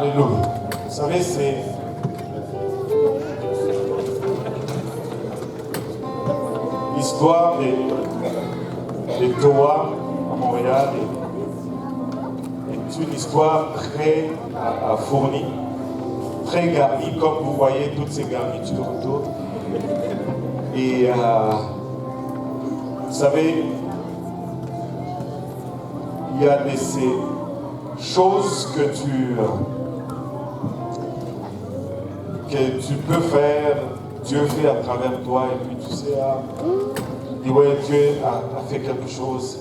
Alléluia. Vous savez, c'est l'histoire des Toa à Montréal est une histoire très fournie, très garnie, comme vous voyez toutes ces garnitures autour. Et vous savez, il y a ces choses que tu peux faire, Dieu fait à travers toi, et puis tu sais, dis ouais, Dieu a fait quelque chose,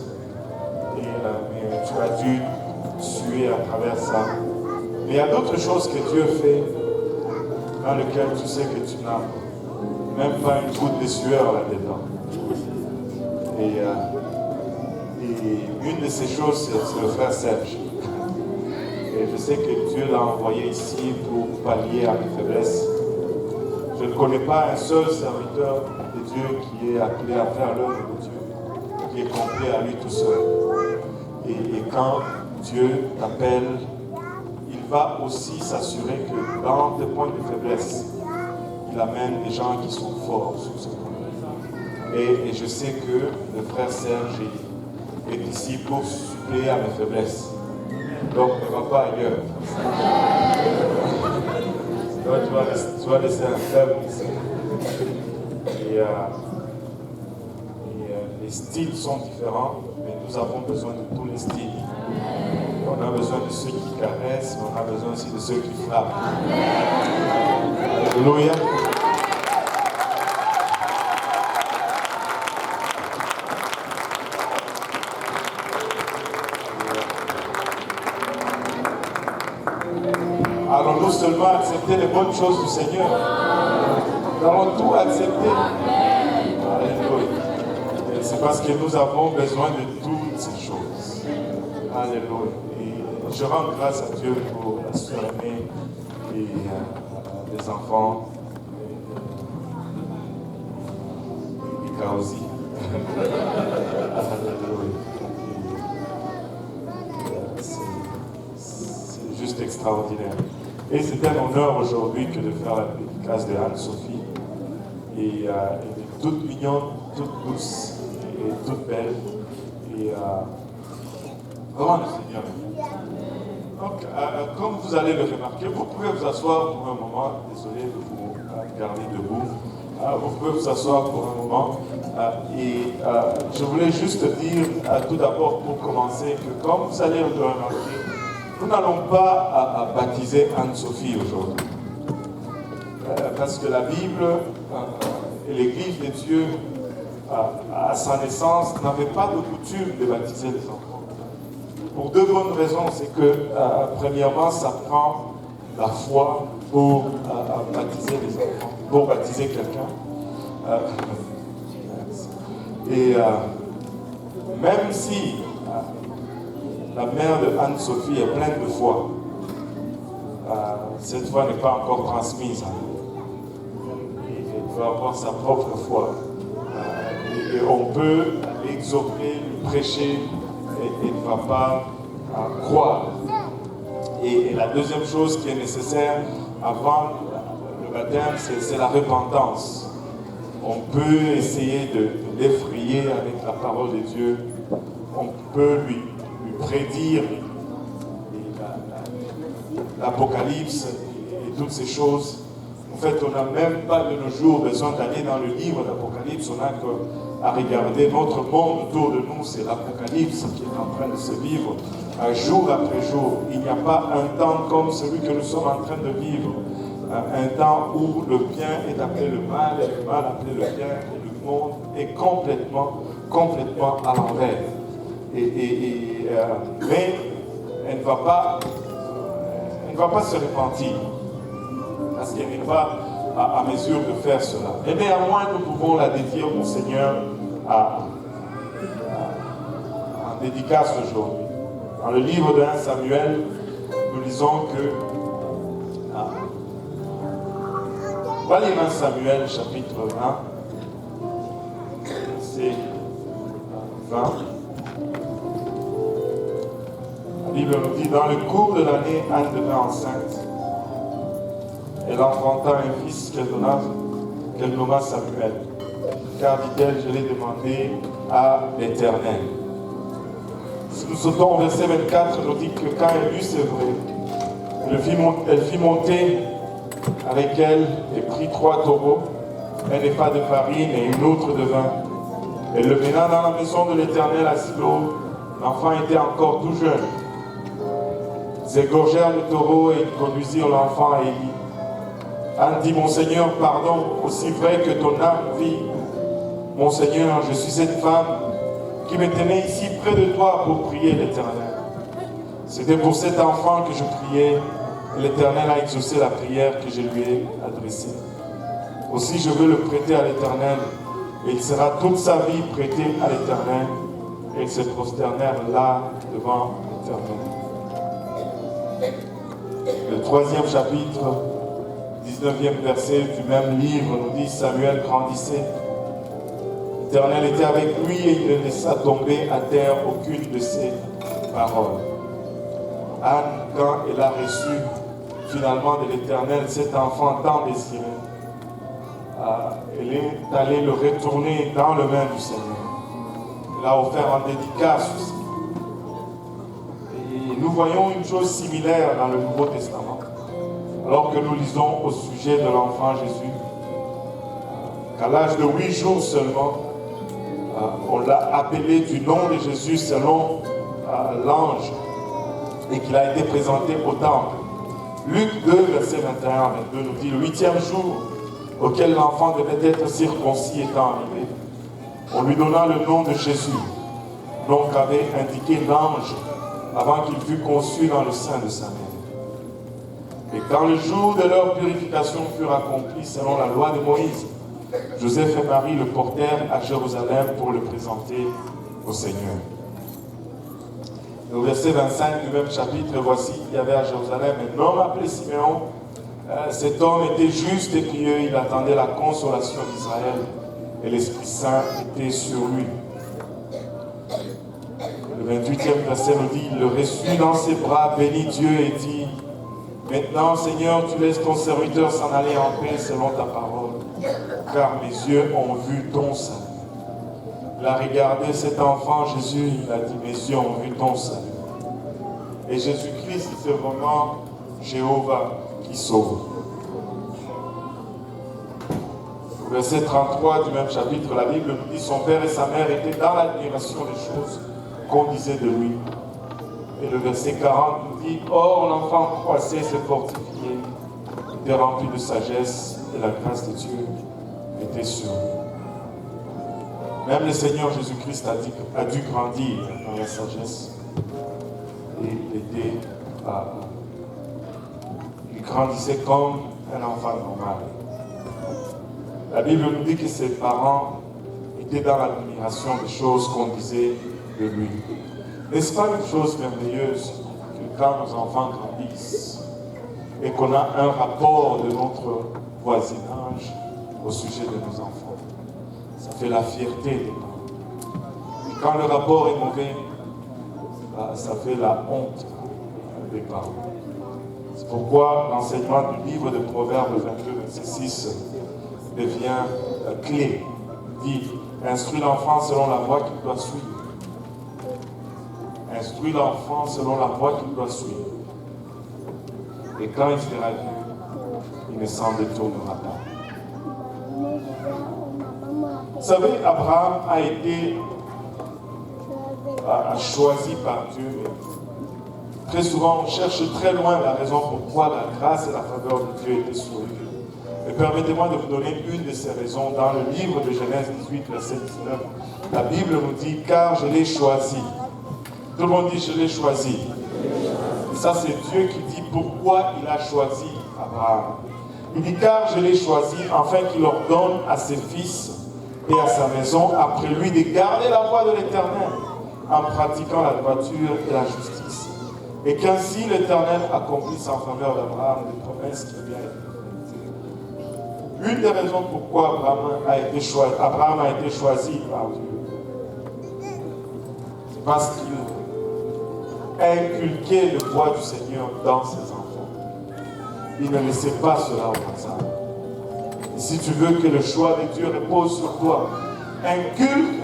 et tu as dû tuer à travers ça. Mais il y a d'autres choses que Dieu fait, dans lesquelles tu sais que tu n'as même pas une goutte de sueur là-dedans. Et une de ces choses, c'est le frère Serge. Et je sais que Dieu l'a envoyé ici pour pallier à mes faiblesses. Je ne connais pas un seul serviteur de Dieu qui est appelé à faire l'œuvre de Dieu, qui est complet à lui tout seul. Et quand Dieu t'appelle, il va aussi s'assurer que dans tes points de faiblesse, il amène des gens qui sont forts sur ce point. Et je sais que le frère Serge est ici pour suppléer à mes faiblesses. Donc ne va pas ailleurs. Donc, tu vas laisser un faible ici. Et les styles sont différents, mais nous avons besoin de tous les styles. On a besoin de ceux qui caressent, mais on a besoin aussi de ceux qui frappent. Alléluia. Alors nous seulement accepter les bonnes choses du Seigneur. Nous allons tout accepter. Alléluia. C'est parce que nous avons besoin de toutes ces choses. Alléluia. Et je rends grâce à Dieu pour la sœur aimée et les enfants. Et Kaosi. Alléluia. C'est juste extraordinaire. Et c'est un honneur aujourd'hui que de faire la dédicace de Anne-Sophie. Et elle est toute mignonne, toute douce et toute belle. Et vraiment le Seigneur. Donc, comme vous allez le remarquer, vous pouvez vous asseoir pour un moment. Désolé de vous garder debout. Vous pouvez vous asseoir pour un moment. Je voulais juste dire tout d'abord pour commencer que comme vous allez le remarquer, nous n'allons pas baptiser Anne-Sophie aujourd'hui. Parce que la Bible et l'Église de Dieu, à sa naissance, n'avait pas de coutume de baptiser les enfants. Pour deux bonnes raisons. C'est que, premièrement, ça prend la foi pour baptiser les enfants, pour baptiser quelqu'un. Même si la mère de Anne-Sophie est pleine de foi, cette foi n'est pas encore transmise. Elle doit avoir sa propre foi. Et on peut l'exhorter, lui prêcher, et elle ne va pas croire. Et la deuxième chose qui est nécessaire avant le baptême, c'est la repentance. On peut essayer de l'effrayer avec la parole de Dieu. On peut lui prédire l'Apocalypse et toutes ces choses. En fait, on n'a même pas de nos jours besoin d'aller dans le livre d'Apocalypse. On n'a qu'à regarder notre monde autour de nous. C'est l'Apocalypse qui est en train de se vivre jour après jour. Il n'y a pas un temps comme celui que nous sommes en train de vivre. Un temps où le bien est appelé le mal et le mal appelé le bien, et le monde est complètement à l'envers. Mais elle ne va pas se repentir, parce qu'elle n'est pas à mesure de faire cela. Et néanmoins, nous pouvons la dédier au Seigneur en dédicace aujourd'hui. Dans le livre de 1 Samuel, nous lisons que... on va lire 1 Samuel chapitre 1, verset 20. La Bible nous dit, dans le cours de l'année, Anne devint enceinte. Elle enfanta un fils qu'elle nomma Samuel. Car, dit-elle, je l'ai demandé à l'Éternel. Si nous sautons au verset 24, nous dit que quand elle eut sevré, elle fit monter avec elle et prit 3 taureaux, un épha de farine et une autre de vin. Elle le mena dans la maison de l'Éternel à Silo. L'enfant était encore tout jeune. Ils égorgèrent le taureau et ils conduisirent l'enfant à Élie. Anne dit, mon Seigneur, pardon, aussi vrai que ton âme vit. Mon Seigneur, je suis cette femme qui me tenait ici près de toi pour prier l'Éternel. C'était pour cet enfant que je priais, et l'Éternel a exaucé la prière que je lui ai adressée. Aussi je veux le prêter à l'Éternel, et il sera toute sa vie prêté à l'Éternel, et ils se prosternèrent là devant l'Éternel. Le 3e chapitre, 19e verset du même livre nous dit, Samuel grandissait. L'Éternel était avec lui et il ne laissa tomber à terre aucune de ses paroles. Anne, quand elle a reçu finalement de l'Éternel cet enfant tant désiré, elle est allée le retourner dans le main du Seigneur. Elle a offert en dédicace aussi. Et nous voyons une chose similaire dans le Nouveau Testament. Alors que nous lisons au sujet de l'enfant Jésus, qu'à l'âge de 8 jours seulement, on l'a appelé du nom de Jésus selon l'ange et qu'il a été présenté au temple. Luc 2, verset 21-22 nous dit, le 8e jour auquel l'enfant devait être circoncis étant arrivé, on lui donna le nom de Jésus, nom qu'avait indiqué l'ange avant qu'il fût conçu dans le sein de sa mère. Et quand le jour de leur purification fut accompli selon la loi de Moïse, Joseph et Marie le portèrent à Jérusalem pour le présenter au Seigneur. Et au verset 25 du même chapitre, voici qu'il y avait à Jérusalem un homme appelé Siméon. Cet homme était juste et pieux, il attendait la consolation d'Israël et l'Esprit Saint était sur lui. Le 28e verset nous dit, il le reçut dans ses bras, bénit Dieu et dit, maintenant Seigneur, tu laisses ton serviteur s'en aller en paix selon ta parole, car mes yeux ont vu ton salut. Il a regardé cet enfant Jésus, il a dit, mes yeux ont vu ton salut. Et Jésus-Christ, c'est vraiment Jéhovah qui sauve. Au verset 33 du même chapitre, la Bible nous dit, son père et sa mère étaient dans l'admiration des choses qu'on disait de lui. Et le verset 40 nous dit, or l'enfant croissait, se fortifiait, était rempli de sagesse, et la grâce de Dieu était sur lui. Même le Seigneur Jésus-Christ a dû grandir dans la sagesse. Et il grandissait comme un enfant normal. La Bible nous dit que ses parents étaient dans l'admiration des choses qu'on disait de lui. N'est-ce pas une chose merveilleuse que quand nos enfants grandissent et qu'on a un rapport de notre voisinage au sujet de nos enfants? Ça fait la fierté des parents. Et quand le rapport est mauvais, ça fait la honte des parents. C'est pourquoi l'enseignement du livre de Proverbes 22, verset 6 devient clé. Il dit, instruis l'enfant selon la voie qu'il doit suivre. Instruis l'enfant selon la voie qu'il doit suivre. Et quand il sera vieux, il ne s'en détournera pas. Vous savez, Abraham a été choisi par Dieu. Très souvent, on cherche très loin la raison pourquoi la grâce et la faveur de Dieu étaient sur lui. Mais permettez-moi de vous donner une de ces raisons. Dans le livre de Genèse 18, verset 19, la Bible nous dit « Car je l'ai choisi ». Tout le monde dit « Je l'ai choisi ». Ça, c'est Dieu qui dit pourquoi il a choisi Abraham. Il dit « Car je l'ai choisi, afin qu'il ordonne à ses fils et à sa maison, après lui, de garder la voie de l'Éternel, en pratiquant la droiture et la justice. Et qu'ainsi l'Éternel accomplisse en faveur d'Abraham les promesses qui lui ont été faites. » Une des raisons pourquoi Abraham a été choisi par Dieu, c'est parce qu'il inculquer le voie du Seigneur dans ses enfants. Il ne laissait pas cela au hasard. Et si tu veux que le choix de Dieu repose sur toi, inculque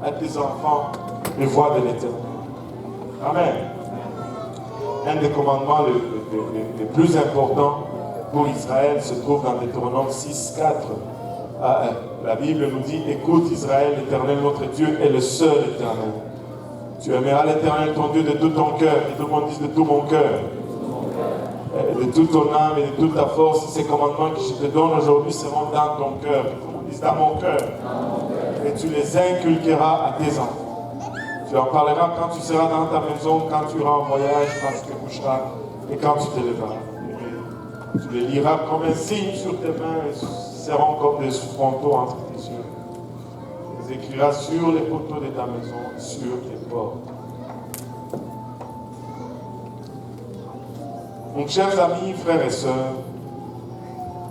à tes enfants les voies de l'Éternel. Amen. Un des commandements les plus importants pour Israël se trouve dans Deutéronome 6, 4. La Bible nous dit, écoute Israël, l'Éternel notre Dieu est le seul Éternel. Tu aimeras l'Éternel ton Dieu de tout ton cœur, et tout le monde dit de tout mon cœur, de toute ton âme et de toute ta force. Ces commandements que je te donne aujourd'hui seront dans ton cœur, que tout le monde dise dans mon cœur. Et tu les inculqueras à tes enfants. Tu en parleras quand tu seras dans ta maison, quand tu iras en voyage, quand tu te coucheras et quand tu te lèveras. Tu les liras comme un signe sur tes mains et seront comme des frontaux entre tes yeux. Tu les écriras sur les poteaux de ta maison, sur tes portes. Donc, chers amis, frères et sœurs,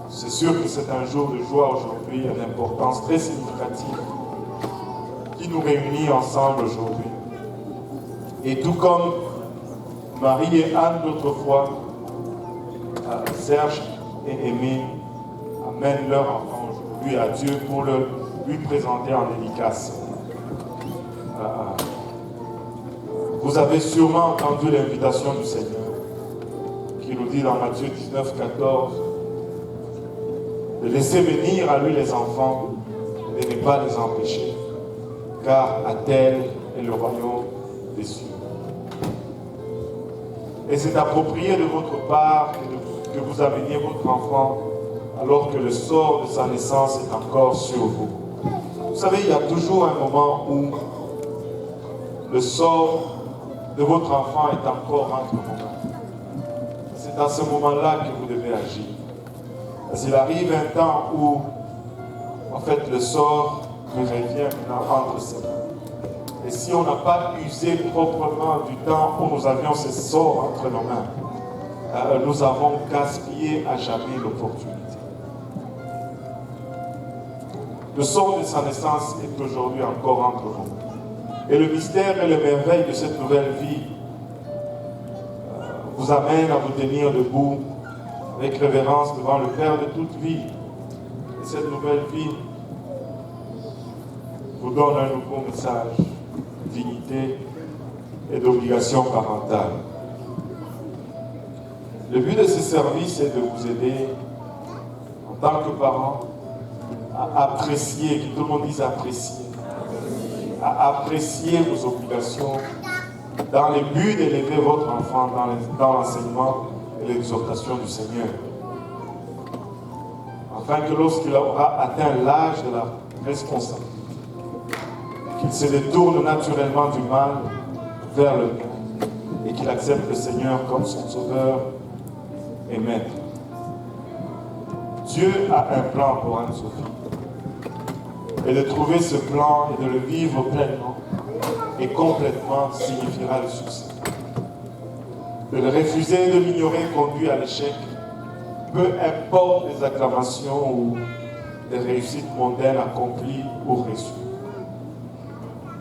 c'est sûr que c'est un jour de joie aujourd'hui, une importance très significative qui nous réunit ensemble aujourd'hui. Et tout comme Marie et Anne d'autrefois, Serge et Aimé amènent leur enfant aujourd'hui à Dieu pour lui présenter en dédicace. Vous avez sûrement entendu l'invitation du Seigneur qui nous dit dans Matthieu 19, 14 de laisser venir à lui les enfants et de ne pas les empêcher, car à tel est le royaume des cieux. Et c'est approprié de votre part que vous ameniez votre enfant alors que le sort de sa naissance est encore sur vous. Vous savez, il y a toujours un moment où le sort de votre enfant est encore entre vos mains. C'est à ce moment-là que vous devez agir. Parce qu'il arrive un temps où, en fait, le sort nous revient maintenant entre ses mains. Et si on n'a pas usé proprement du temps où nous avions ce sort entre nos mains, nous avons gaspillé à jamais l'opportunité. Le sort de sa naissance est aujourd'hui encore entre vous. Et le mystère et le merveille de cette nouvelle vie vous amène à vous tenir debout avec révérence devant le Père de toute vie. Et cette nouvelle vie vous donne un nouveau message de dignité et d'obligation parentale. Le but de ce service est de vous aider, en tant que parents, à apprécier, que tout le monde dise apprécier, à apprécier vos obligations dans le but d'élever votre enfant dans l'enseignement et l'exhortation du Seigneur. Afin que lorsqu'il aura atteint l'âge de la responsabilité, qu'il se détourne naturellement du mal vers le bien et qu'il accepte le Seigneur comme son sauveur et maître. Dieu a un plan pour Anne-Sophie. Et de trouver ce plan et de le vivre pleinement et complètement signifiera le succès. De le refuser, de l'ignorer conduit à l'échec, peu importe les acclamations ou les réussites mondaines accomplies ou reçues.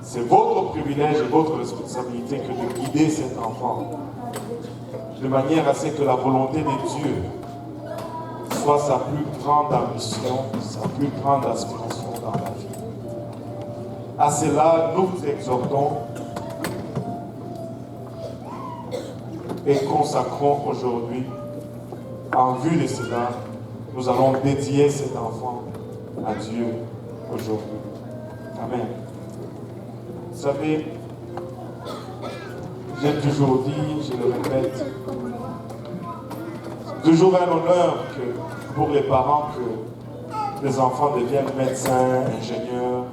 C'est votre privilège et votre responsabilité que de guider cet enfant de manière à ce que la volonté de Dieu soit sa plus grande ambition, sa plus grande aspiration dans la vie. À cela, nous vous exhortons et consacrons aujourd'hui, en vue de cela, nous allons dédier cet enfant à Dieu aujourd'hui. Amen. Vous savez, j'ai toujours dit, je le répète, c'est toujours un honneur pour les parents que les enfants deviennent médecins, ingénieurs,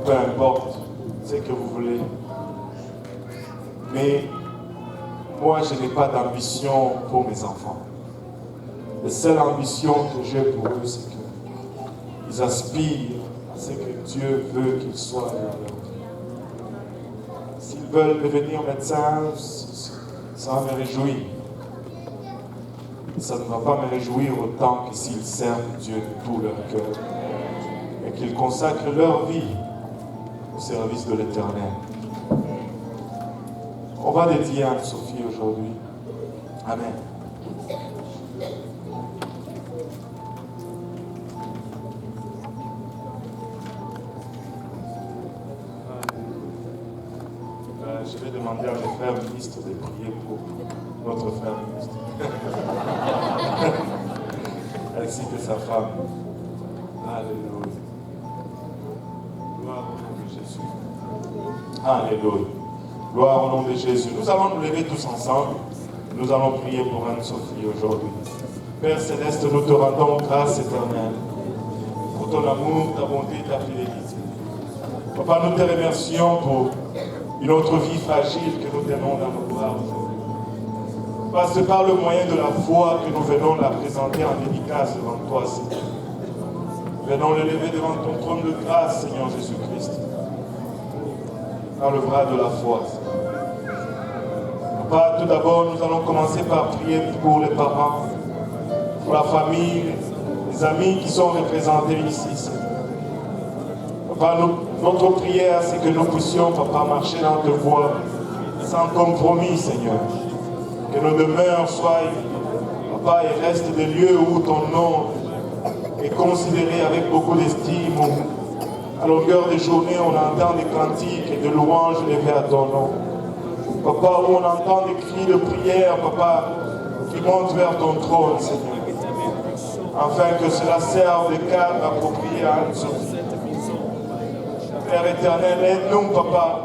peu importe ce que vous voulez. Mais moi, je n'ai pas d'ambition pour mes enfants. La seule ambition que j'ai pour eux, c'est qu'ils aspirent à ce que Dieu veut qu'ils soient dans leur vie. S'ils veulent devenir médecins, ça me réjouit. Ça ne va pas me réjouir autant que s'ils servent Dieu de tout leur cœur et qu'ils consacrent leur vie au service de l'Éternel. On va dédier Anne-Sophie aujourd'hui. Amen. Je vais demander à mes frères ministres de prier pour notre frère ministre. Ainsi que sa femme. Alléluia. Gloire au nom de Jésus. Alléluia. Gloire au nom de Jésus. Nous allons nous lever tous ensemble. Nous allons prier pour Anne-Sophie aujourd'hui. Père Céleste, nous te rendons grâce éternelle pour ton amour, ta bonté, ta fidélité. Papa, nous te remercions pour une autre vie fragile que nous tenons dans nos bras aujourd'hui. Papa, c'est par le moyen de la foi que nous venons la présenter en dédicace devant toi, Seigneur. Venons le lever devant ton trône de grâce, Seigneur Jésus-Christ. Par le bras de la foi, Seigneur. Papa, tout d'abord, nous allons commencer par prier pour les parents, pour la famille, les amis qui sont représentés ici, Seigneur. Papa, notre prière, c'est que nous puissions, Papa, marcher dans ta voie, sans compromis, Seigneur. Que nos demeures soient, Papa, et restent des lieux où ton nom est considéré avec beaucoup d'estime. À longueur des journées, on entend des cantiques et des louanges levées à ton nom. Papa, où on entend des cris de prière, Papa, qui montent vers ton trône, Seigneur. Afin que cela serve de cadre approprié à Anne-Sophie. Père éternel, aide-nous, Papa,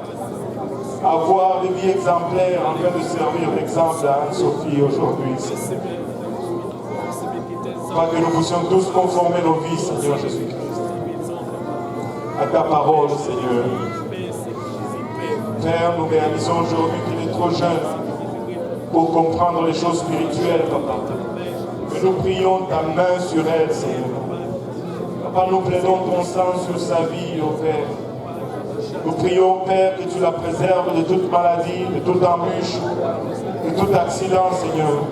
à avoir des vies exemplaires en train de servir l'exemple à Anne-Sophie aujourd'hui. Papa, que nous puissions tous conformer nos vies, Seigneur Jésus-Christ, à ta parole, Seigneur. Père, nous réalisons aujourd'hui qu'il est trop jeune pour comprendre les choses spirituelles, Papa. Que nous prions ta main sur elle, Seigneur. Papa, nous plaidons ton sang sur sa vie, ô Père. Nous prions, Père, que tu la préserves de toute maladie, de toute embûche, de tout accident, Seigneur.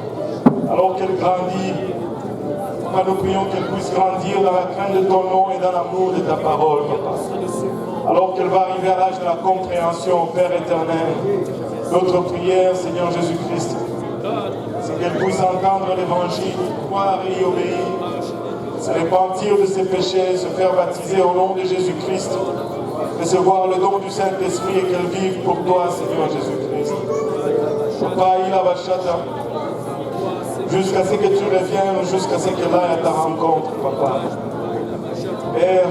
Alors qu'elle grandit, Papa, nous prions qu'elle puisse grandir dans la crainte de ton nom et dans l'amour de ta parole, Papa. Alors qu'elle va arriver à l'âge de la compréhension, Père éternel, notre prière, Seigneur Jésus-Christ, c'est qu'elle puisse entendre l'évangile, croire et y obéir, se repentir de ses péchés, se faire baptiser au nom de Jésus-Christ, recevoir le don du Saint-Esprit et qu'elle vive pour toi, Seigneur Jésus-Christ. Papa, il a bachata, jusqu'à ce que tu reviennes, jusqu'à ce qu'elle aille à ta rencontre, Papa. Père,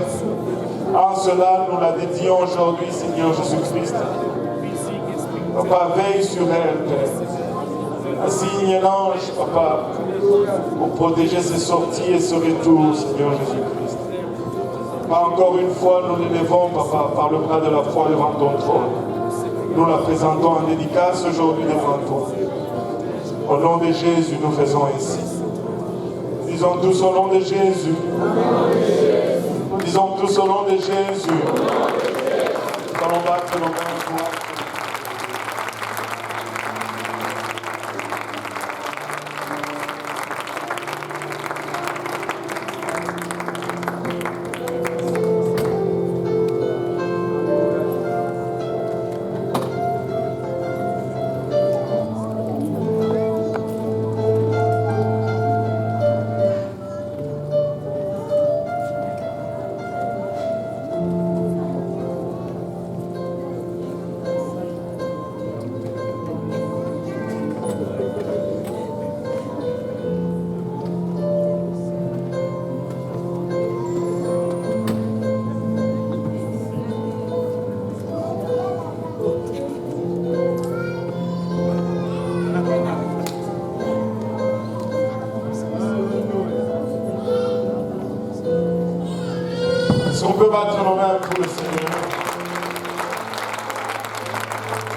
en cela, nous la dédions aujourd'hui, Seigneur Jésus-Christ. Papa, veille sur elle, Père. Assigne l'ange, Papa, pour protéger ses sorties et ses retours, Seigneur Jésus-Christ. Encore une fois, nous l'élevons, Papa, par le bras de la foi devant ton trône. Nous la présentons en dédicace aujourd'hui devant toi. Au nom de Jésus, nous faisons ainsi. Disons tous au nom de Jésus. Disons tous au nom de Jésus. Nous allons battre nos mains pour Est-ce qu'on peut battre nos mains pour le Seigneur?